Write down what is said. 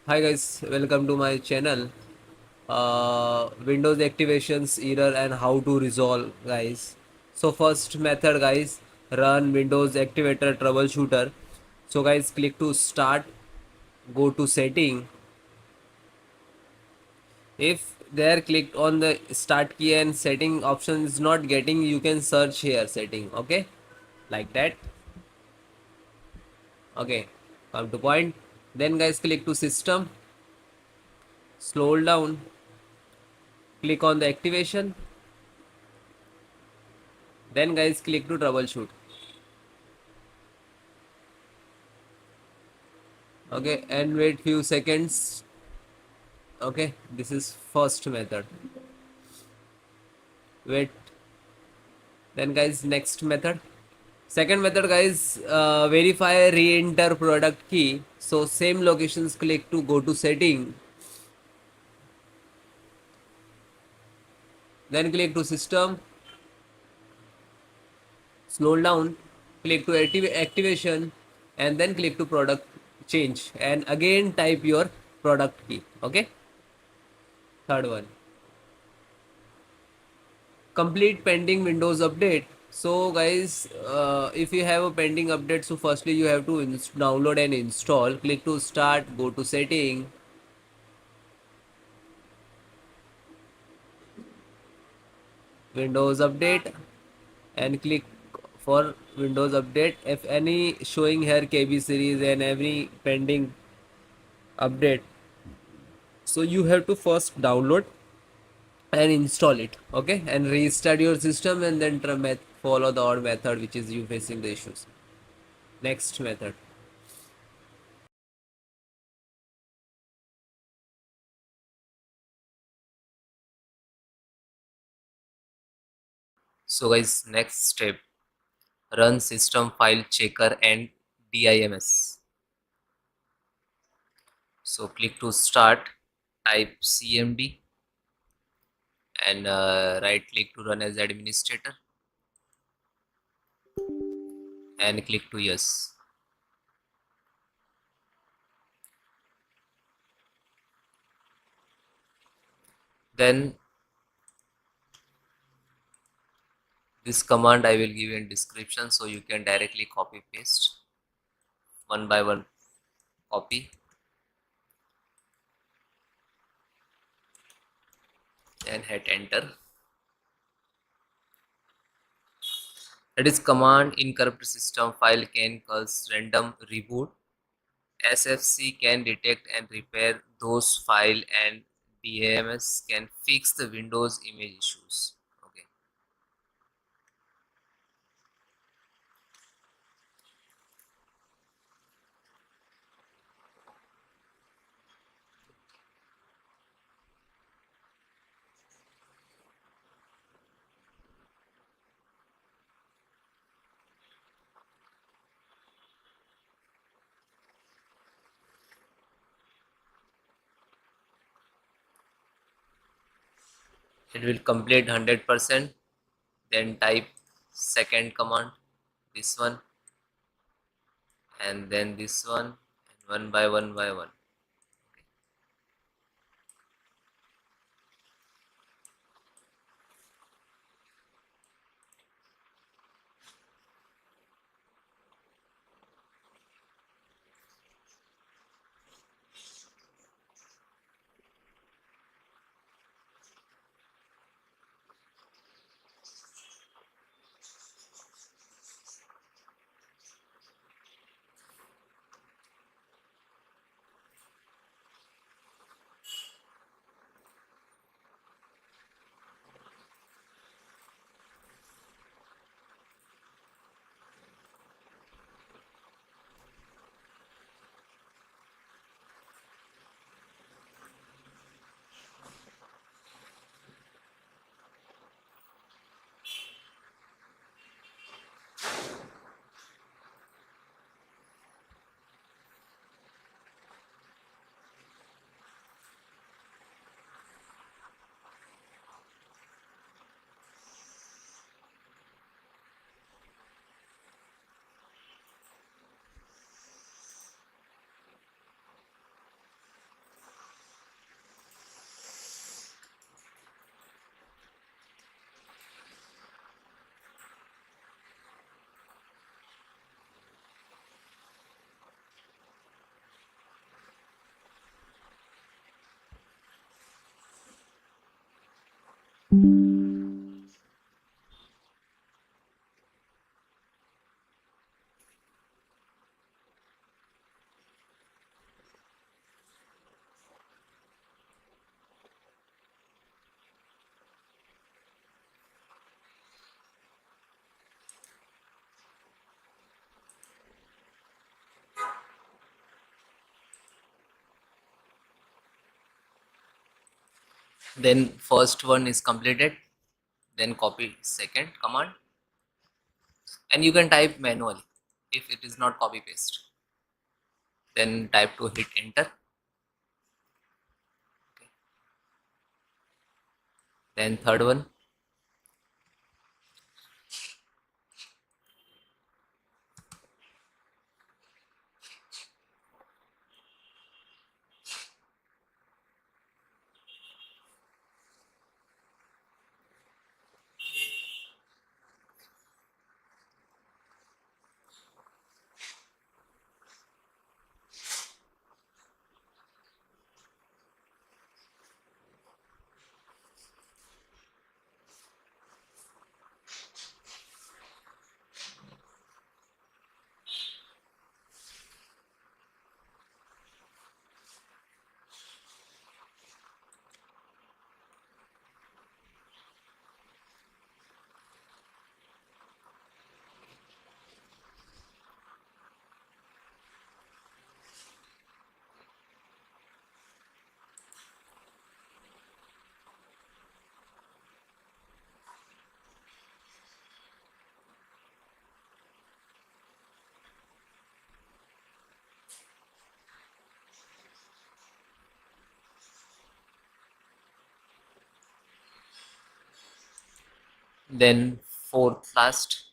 Hi guys, welcome to my channel. Windows activations error and how to resolve, guys. So first method, guys, run Windows Activator troubleshooter. So guys, click to start, go to setting. If there clicked on the start key and setting option is not getting, you can search here setting. Okay, like that. Okay, come to point. Then guys, click to system, scroll down, click on the activation. Then guys, click to troubleshoot. Okay, and wait few seconds. Okay, this is first method. Wait, then guys, next method. Second method, guys, verify re-enter product key. So same locations, click to go to setting, then click to system, scroll down, click to activation, and then click to product change, and again type your product key. Okay, third one, complete pending Windows update. So guys, if you have a pending update, so firstly you have to download and install. Click to start, go to setting, Windows update, and click for Windows update. If any showing here KB series and every pending update, so you have to first download and install it. Okay, and restart your system, and then follow the odd method which is you facing the issues. Next method. So guys, next step, run system file checker and DIMS. So click to start, type CMD, and right click to run as administrator, and click to yes. Then this command I will give in description, so you can directly copy paste one by one, copy and hit enter. That is command in corrupt system file can cause random reboot. SFC can detect and repair those file, and DAMS can fix the Windows image issues. Okay. It will complete 100%. Then type second command, this one, and then this one, and one by one by one. Then first one is completed, then copy second command, and you can type manually if it is not copy paste. Then type to hit enter. Okay. Then third one, then fourth last,